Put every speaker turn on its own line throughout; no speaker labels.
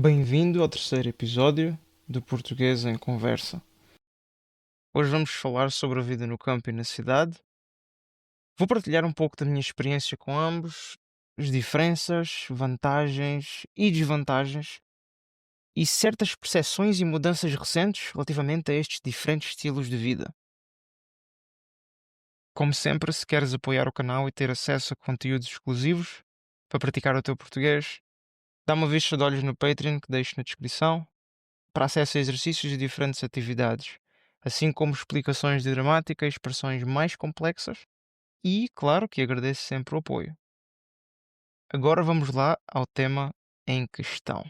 Bem-vindo ao terceiro episódio do Português em Conversa. Hoje vamos falar sobre a vida no campo e na cidade. Vou partilhar um pouco da minha experiência com ambos, as diferenças, vantagens e desvantagens e certas percepções e mudanças recentes relativamente a estes diferentes estilos de vida. Como sempre, se queres apoiar o canal e ter acesso a conteúdos exclusivos para praticar o teu português, dá uma vista de olhos no Patreon que deixo na descrição para acesso a exercícios e diferentes atividades, assim como explicações de gramática e expressões mais complexas, e, claro, que agradeço sempre o apoio. Agora vamos lá ao tema em questão.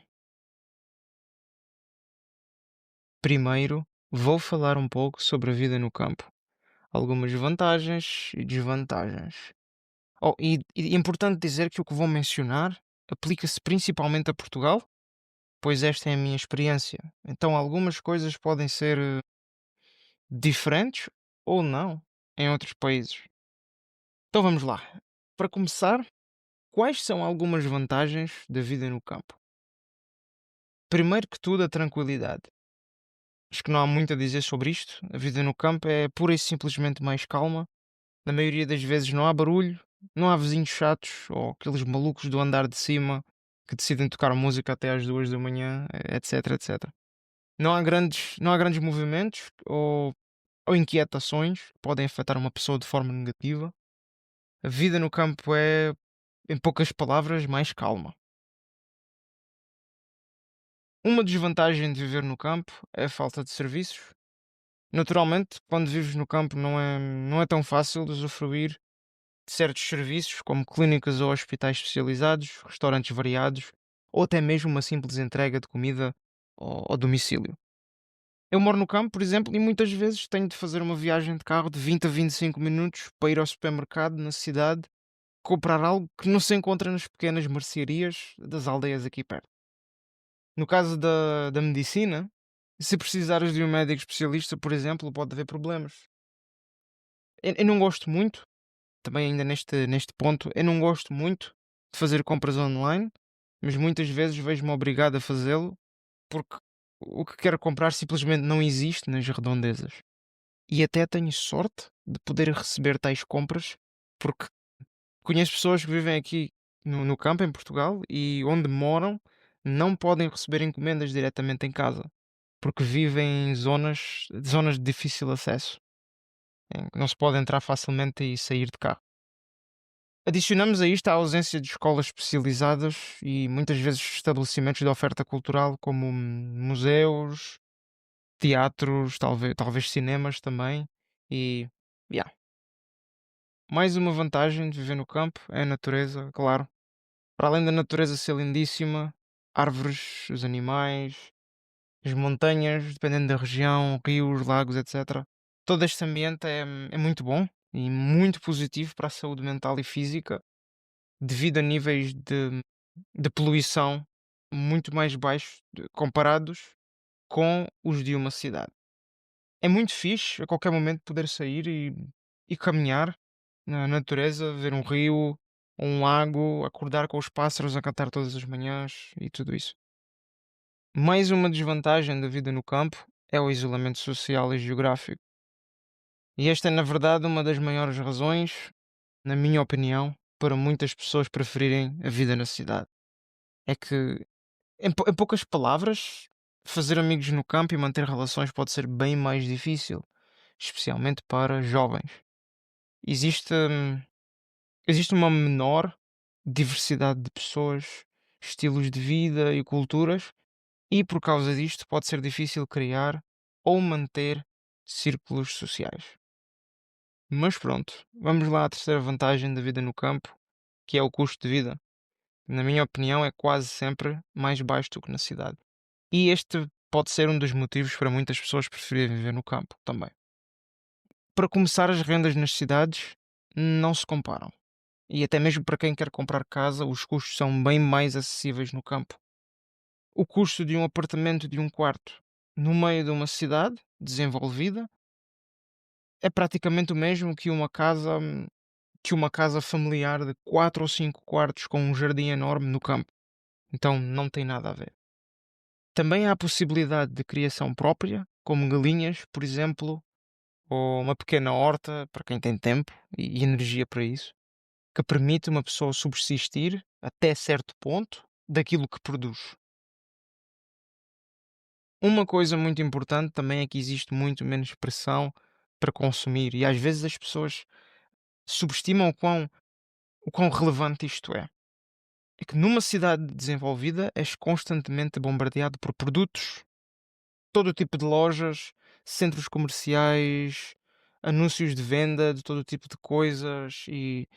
Primeiro, vou falar um pouco sobre a vida no campo, algumas vantagens e desvantagens. E é importante dizer que o que vou mencionar aplica-se principalmente a Portugal, pois esta é a minha experiência. Então, algumas coisas podem ser diferentes ou não em outros países. Então vamos lá. Para começar, quais são algumas vantagens da vida no campo? Primeiro que tudo, a tranquilidade. Acho que não há muito a dizer sobre isto. A vida no campo é pura e simplesmente mais calma. Na maioria das vezes não há barulho, não há vizinhos chatos ou aqueles malucos do andar de cima que decidem tocar música até às 2 da manhã, etc, etc. Não há grandes movimentos ou inquietações que podem afetar uma pessoa de forma negativa. A vida no campo é, em poucas palavras, mais calma. Uma desvantagem de viver no campo é a falta de serviços. Naturalmente, quando vives no campo não é tão fácil de usufruir de certos serviços, como clínicas ou hospitais especializados, restaurantes variados, ou até mesmo uma simples entrega de comida ao domicílio. Eu moro no campo, por exemplo, e muitas vezes tenho de fazer uma viagem de carro de 20 a 25 minutos para ir ao supermercado na cidade comprar algo que não se encontra nas pequenas mercearias das aldeias aqui perto. No caso da medicina, se precisares de um médico especialista, por exemplo, pode haver problemas. Eu não gosto muito, também ainda neste ponto, eu não gosto muito de fazer compras online, mas muitas vezes vejo-me obrigado a fazê-lo porque o que quero comprar simplesmente não existe nas redondezas. E até tenho sorte de poder receber tais compras, porque conheço pessoas que vivem aqui no campo, em Portugal, e onde moram não podem receber encomendas diretamente em casa, porque vivem em zonas de difícil acesso, em que não se pode entrar facilmente e sair de carro. Adicionamos a isto a ausência de escolas especializadas e muitas vezes estabelecimentos de oferta cultural como museus, teatros, talvez cinemas também. E yeah. Mais uma vantagem de viver no campo é a natureza, claro. Para além da natureza ser lindíssima, árvores, os animais, as montanhas, dependendo da região, rios, lagos, etc. Todo este ambiente é muito bom e muito positivo para a saúde mental e física, devido a níveis de poluição muito mais baixos comparados com os de uma cidade. É muito fixe a qualquer momento poder sair e caminhar na natureza, ver um rio, um lago, acordar com os pássaros a cantar todas as manhãs e tudo isso. Mais uma desvantagem da vida no campo é o isolamento social e geográfico. E esta é, na verdade, uma das maiores razões, na minha opinião, para muitas pessoas preferirem a vida na cidade. É que, em poucas palavras, fazer amigos no campo e manter relações pode ser bem mais difícil, especialmente para jovens. Existe, hum, existe uma menor diversidade de pessoas, estilos de vida e culturas, e por causa disto pode ser difícil criar ou manter círculos sociais. Mas pronto, vamos lá à terceira vantagem da vida no campo, que é o custo de vida. Na minha opinião, é quase sempre mais baixo do que na cidade. E este pode ser um dos motivos para muitas pessoas preferirem viver no campo também. Para começar, as rendas nas cidades não se comparam. E até mesmo para quem quer comprar casa, os custos são bem mais acessíveis no campo. O custo de um apartamento de um quarto no meio de uma cidade desenvolvida é praticamente o mesmo que uma casa familiar de 4 ou 5 quartos com um jardim enorme no campo. Então não tem nada a ver. Também há a possibilidade de criação própria, como galinhas, por exemplo, ou uma pequena horta, para quem tem tempo e energia para isso, que permite uma pessoa subsistir até certo ponto daquilo que produz. Uma coisa muito importante também é que existe muito menos pressão para consumir e às vezes as pessoas subestimam o quão relevante isto é. É que numa cidade desenvolvida és constantemente bombardeado por produtos, todo o tipo de lojas, centros comerciais, anúncios de venda de todo o tipo de coisas e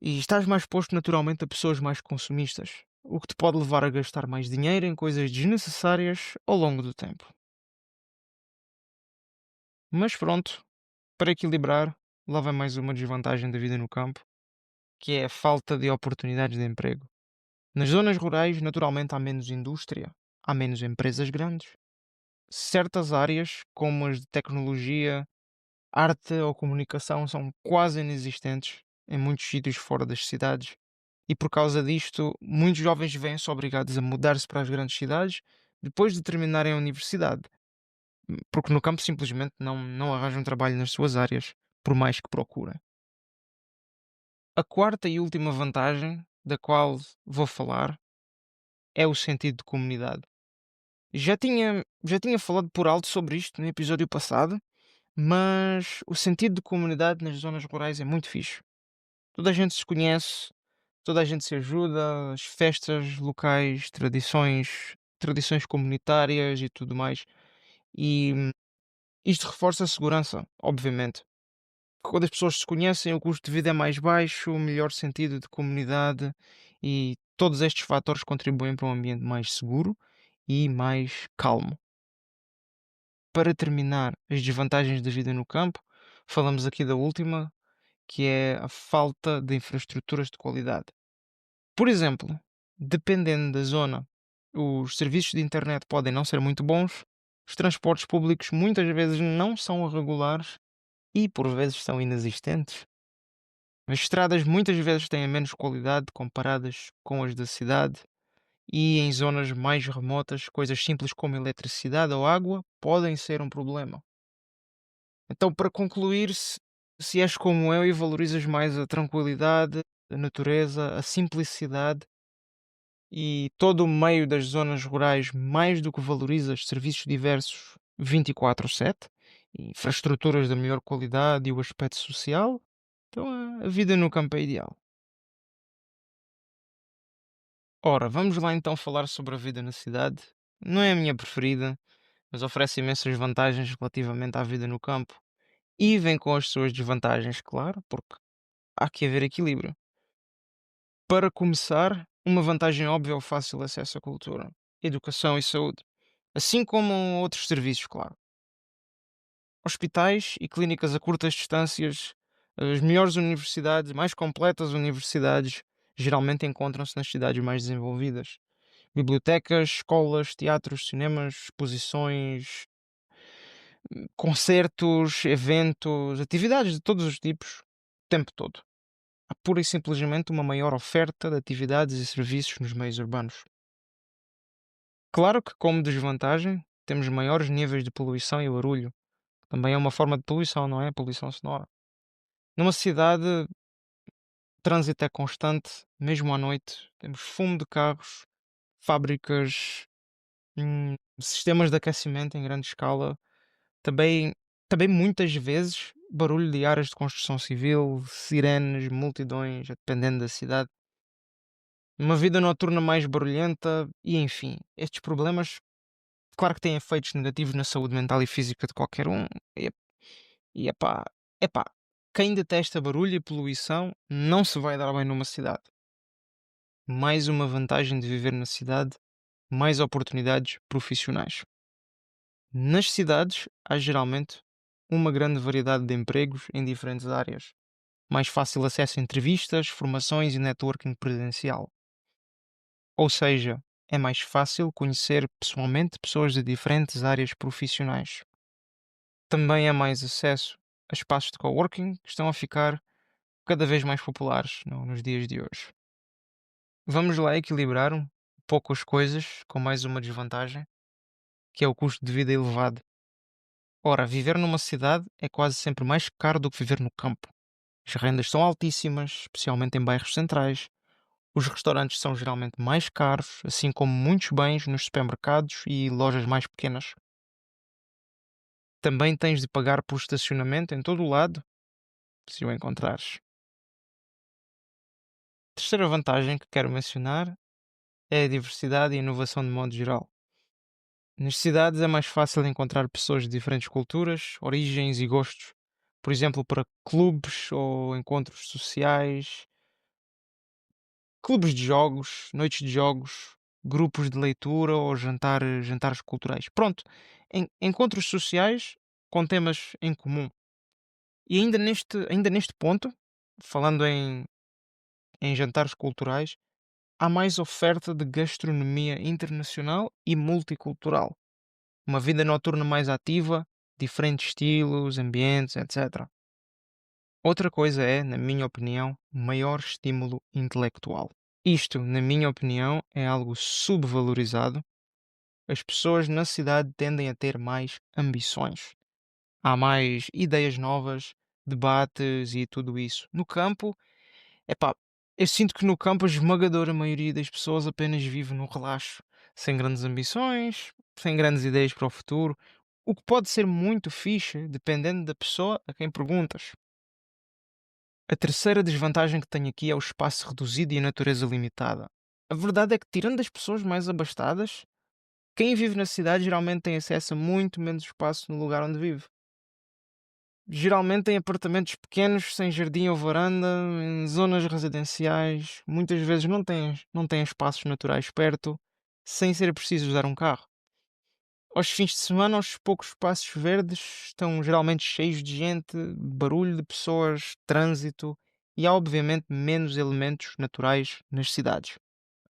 estás mais exposto naturalmente a pessoas mais consumistas, o que te pode levar a gastar mais dinheiro em coisas desnecessárias ao longo do tempo. Mas pronto, para equilibrar, lá vai mais uma desvantagem da vida no campo, que é a falta de oportunidades de emprego. Nas zonas rurais, naturalmente, há menos indústria, há menos empresas grandes. Certas áreas, como as de tecnologia, arte ou comunicação, são quase inexistentes em muitos sítios fora das cidades. E por causa disto, muitos jovens veem-se obrigados a mudar-se para as grandes cidades depois de terminarem a universidade, porque no campo simplesmente não arranjam trabalho nas suas áreas, por mais que procurem. A quarta e última vantagem da qual vou falar é o sentido de comunidade. Já tinha falado por alto sobre isto no episódio passado, mas o sentido de comunidade nas zonas rurais é muito fixe. Toda a gente se conhece, toda a gente se ajuda, as festas locais, tradições comunitárias e tudo mais. E isto reforça a segurança, obviamente. Quando as pessoas se conhecem, o custo de vida é mais baixo, o melhor sentido de comunidade e todos estes fatores contribuem para um ambiente mais seguro e mais calmo. Para terminar, as desvantagens da vida no campo, falamos aqui da última, que é a falta de infraestruturas de qualidade. Por exemplo, dependendo da zona, os serviços de internet podem não ser muito bons, os transportes públicos muitas vezes não são regulares e por vezes são inexistentes. As estradas muitas vezes têm menos qualidade comparadas com as da cidade e em zonas mais remotas, coisas simples como eletricidade ou água podem ser um problema. Então, para concluir, se és como eu e valorizas mais a tranquilidade, a natureza, a simplicidade e todo o meio das zonas rurais, mais do que valorizas serviços diversos 24/7, infraestruturas da melhor qualidade e o aspecto social, então a vida no campo é ideal. Ora, vamos lá então falar sobre a vida na cidade. Não é a minha preferida, mas oferece imensas vantagens relativamente à vida no campo. E vem com as suas desvantagens, claro, porque há que haver equilíbrio. Para começar, uma vantagem óbvia é o fácil acesso à cultura, educação e saúde, assim como outros serviços, claro. Hospitais e clínicas a curtas distâncias, as melhores universidades, mais completas universidades, geralmente encontram-se nas cidades mais desenvolvidas. Bibliotecas, escolas, teatros, cinemas, exposições, concertos, eventos, atividades de todos os tipos, o tempo todo. Há pura e simplesmente uma maior oferta de atividades e serviços nos meios urbanos. Claro que, como desvantagem, temos maiores níveis de poluição e barulho. Também é uma forma de poluição, não é? Poluição sonora. Numa cidade, o trânsito é constante, mesmo à noite. Temos fumo de carros, fábricas, sistemas de aquecimento em grande escala. Também, também muitas vezes barulho de áreas de construção civil, sirenes, multidões, dependendo da cidade. Uma vida noturna mais barulhenta e, enfim, estes problemas, claro que têm efeitos negativos na saúde mental e física de qualquer um. E, e epá, quem detesta barulho e poluição não se vai dar bem numa cidade. Mais uma vantagem de viver na cidade, mais oportunidades profissionais. Nas cidades há geralmente uma grande variedade de empregos em diferentes áreas, mais fácil acesso a entrevistas, formações e networking presencial. Ou seja, é mais fácil conhecer pessoalmente pessoas de diferentes áreas profissionais. Também há mais acesso a espaços de coworking que estão a ficar cada vez mais populares nos dias de hoje. Vamos lá equilibrar poucas coisas, com mais uma desvantagem, que é o custo de vida elevado. Ora, viver numa cidade é quase sempre mais caro do que viver no campo. As rendas são altíssimas, especialmente em bairros centrais. Os restaurantes são geralmente mais caros, assim como muitos bens nos supermercados e lojas mais pequenas. Também tens de pagar por estacionamento em todo o lado, se o encontrares. Terceira vantagem que quero mencionar é a diversidade e a inovação de modo geral. Nas cidades é mais fácil encontrar pessoas de diferentes culturas, origens e gostos. Por exemplo, para clubes ou encontros sociais, clubes de jogos, noites de jogos, grupos de leitura ou jantares culturais. Pronto, encontros sociais com temas em comum. E ainda neste ponto, falando em jantares culturais, há mais oferta de gastronomia internacional e multicultural. Uma vida noturna mais ativa, diferentes estilos, ambientes, etc. Outra coisa é, na minha opinião, maior estímulo intelectual. Isto, na minha opinião, é algo subvalorizado. As pessoas na cidade tendem a ter mais ambições. Há mais ideias novas, debates e tudo isso. No campo, epá, eu sinto que no campo a esmagadora maioria das pessoas apenas vive no relaxo, sem grandes ambições, sem grandes ideias para o futuro, o que pode ser muito fixe, dependendo da pessoa a quem perguntas. A terceira desvantagem que tenho aqui é o espaço reduzido e a natureza limitada. A verdade é que, tirando as pessoas mais abastadas, quem vive na cidade geralmente tem acesso a muito menos espaço no lugar onde vive. Geralmente tem apartamentos pequenos, sem jardim ou varanda, em zonas residenciais. Muitas vezes não têm espaços naturais perto, sem ser preciso usar um carro. Aos fins de semana, os poucos espaços verdes estão geralmente cheios de gente, barulho de pessoas, trânsito e há obviamente menos elementos naturais nas cidades.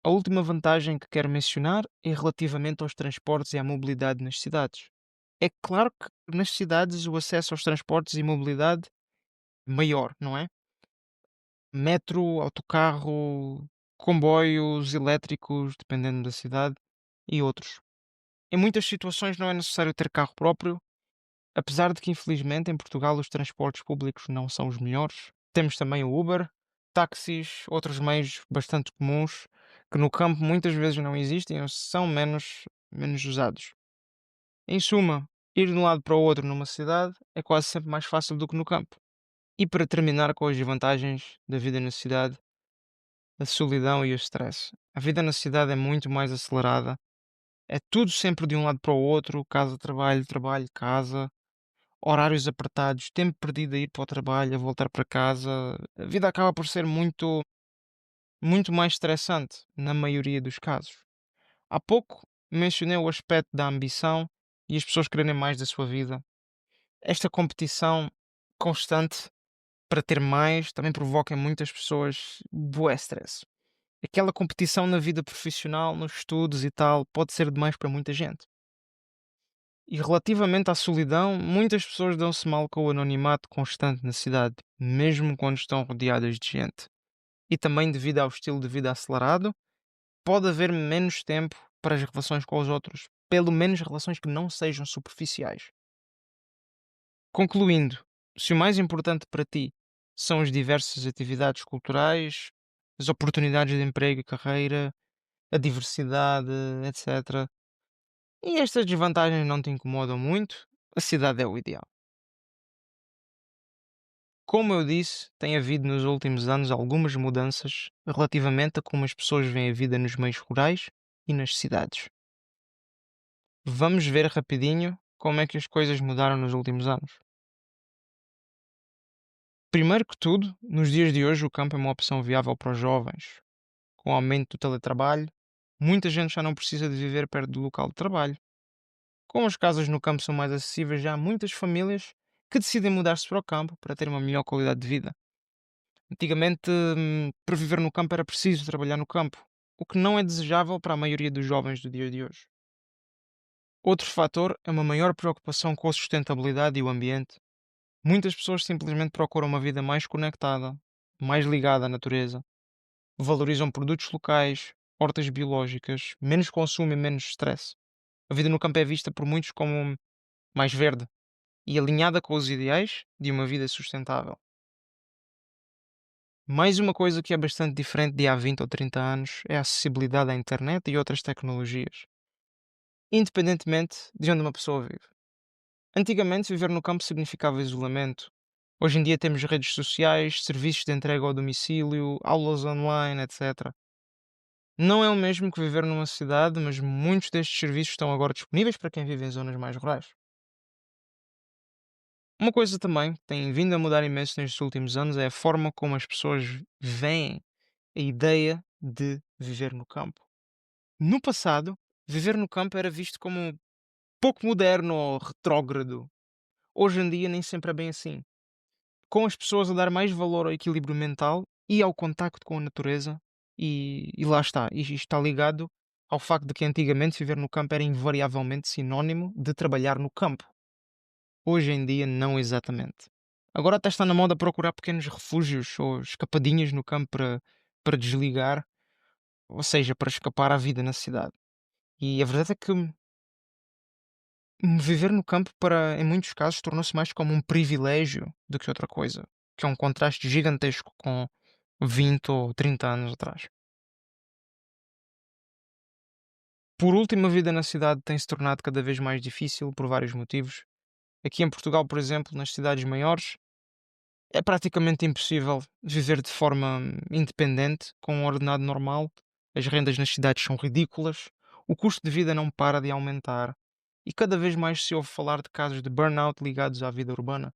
A última vantagem que quero mencionar é relativamente aos transportes e à mobilidade nas cidades. É claro que nas cidades o acesso aos transportes e mobilidade é maior, não é? Metro, autocarro, comboios elétricos, dependendo da cidade, e outros. Em muitas situações não é necessário ter carro próprio, apesar de que infelizmente em Portugal os transportes públicos não são os melhores. Temos também o Uber, táxis, outros meios bastante comuns que no campo muitas vezes não existem ou são menos usados. Em suma, ir de um lado para o outro numa cidade é quase sempre mais fácil do que no campo. E para terminar com as vantagens da vida na cidade, a solidão e o stress. A vida na cidade é muito mais acelerada, é tudo sempre de um lado para o outro, casa, trabalho, trabalho, casa, horários apertados, tempo perdido a ir para o trabalho, a voltar para casa. A vida acaba por ser muito mais estressante na maioria dos casos. Há pouco mencionei o aspecto da ambição e as pessoas quererem mais da sua vida. Esta competição constante para ter mais também provoca em muitas pessoas bué stress. Aquela competição na vida profissional, nos estudos e tal, pode ser demais para muita gente. E relativamente à solidão, muitas pessoas dão-se mal com o anonimato constante na cidade, mesmo quando estão rodeadas de gente. E também devido ao estilo de vida acelerado, pode haver menos tempo para as relações com os outros, pelo menos relações que não sejam superficiais. Concluindo, se o mais importante para ti são as diversas atividades culturais, as oportunidades de emprego e carreira, a diversidade, etc., e estas desvantagens não te incomodam muito, a cidade é o ideal. Como eu disse, tem havido nos últimos anos algumas mudanças relativamente a como as pessoas veem a vida nos meios rurais e nas cidades. Vamos ver rapidinho como é que as coisas mudaram nos últimos anos. Primeiro que tudo, nos dias de hoje o campo é uma opção viável para os jovens. Com o aumento do teletrabalho, muita gente já não precisa de viver perto do local de trabalho. Como as casas no campo são mais acessíveis, já há muitas famílias que decidem mudar-se para o campo para ter uma melhor qualidade de vida. Antigamente, para viver no campo era preciso trabalhar no campo, o que não é desejável para a maioria dos jovens do dia de hoje. Outro fator é uma maior preocupação com a sustentabilidade e o ambiente. Muitas pessoas simplesmente procuram uma vida mais conectada, mais ligada à natureza, valorizam produtos locais hortas biológicas, menos consumo e menos stress. A vida no campo é vista por muitos como mais verde e alinhada com os ideais de uma vida sustentável. Mais uma coisa que é bastante diferente de há 20 ou 30 anos é a acessibilidade à internet e outras tecnologias, independentemente de onde uma pessoa vive. Antigamente, viver no campo significava isolamento. Hoje em dia temos redes sociais, serviços de entrega ao domicílio, aulas online, etc. Não é o mesmo que viver numa cidade, mas muitos destes serviços estão agora disponíveis para quem vive em zonas mais rurais. Uma coisa também que tem vindo a mudar imenso nestes últimos anos é a forma como as pessoas veem a ideia de viver no campo. No passado, viver no campo era visto como pouco moderno ou retrógrado. Hoje em dia nem sempre é bem assim. Com as pessoas a dar mais valor ao equilíbrio mental e ao contacto com a natureza, e lá está. E isto está ligado ao facto de que antigamente viver no campo era invariavelmente sinónimo de trabalhar no campo. Hoje em dia, não exatamente. Agora até está na moda procurar pequenos refúgios ou escapadinhas no campo para desligar, ou seja, para escapar à vida na cidade. E a verdade é que viver no campo, em muitos casos, tornou-se mais como um privilégio do que outra coisa, que é um contraste gigantesco com 20 ou 30 anos atrás. Por último, a vida na cidade tem se tornado cada vez mais difícil por vários motivos. Aqui em Portugal, por exemplo, nas cidades maiores, é praticamente impossível viver de forma independente, com um ordenado normal. As rendas nas cidades são ridículas, o custo de vida não para de aumentar e cada vez mais se ouve falar de casos de burnout ligados à vida urbana.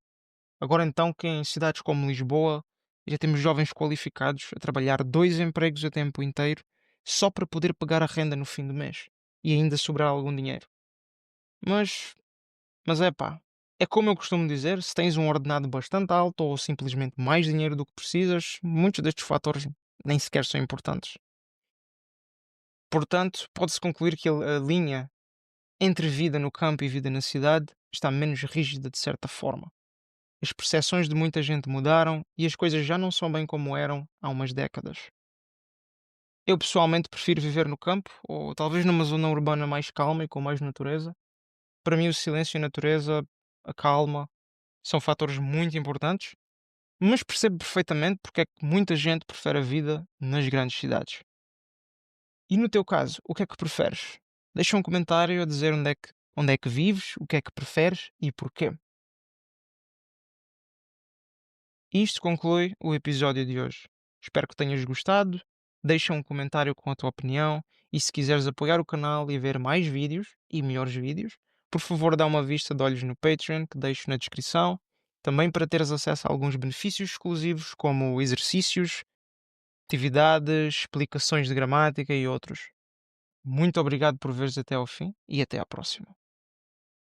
Agora então que em cidades como Lisboa já temos jovens qualificados a trabalhar 2 empregos a tempo inteiro só para poder pagar a renda no fim do mês e ainda sobrar algum dinheiro. Mas mas é pá, é como eu costumo dizer, se tens um ordenado bastante alto ou simplesmente mais dinheiro do que precisas, muitos destes fatores nem sequer são importantes. Portanto, pode-se concluir que a linha entre vida no campo e vida na cidade está menos rígida de certa forma. As percepções de muita gente mudaram e as coisas já não são bem como eram há umas décadas. Eu pessoalmente prefiro viver no campo ou talvez numa zona urbana mais calma e com mais natureza. Para mim, o silêncio e a natureza, a calma, são fatores muito importantes. Mas percebo perfeitamente porque é que muita gente prefere a vida nas grandes cidades. E no teu caso, o que é que preferes? Deixa um comentário a dizer onde é que vives, o que é que preferes e porquê. Isto conclui o episódio de hoje. Espero que tenhas gostado. Deixa um comentário com a tua opinião e se quiseres apoiar o canal e ver mais vídeos e melhores vídeos, por favor dá uma vista de olhos no Patreon que deixo na descrição, também para teres acesso a alguns benefícios exclusivos como exercícios, atividades, explicações de gramática e outros. Muito obrigado por veres até ao fim e até à próxima.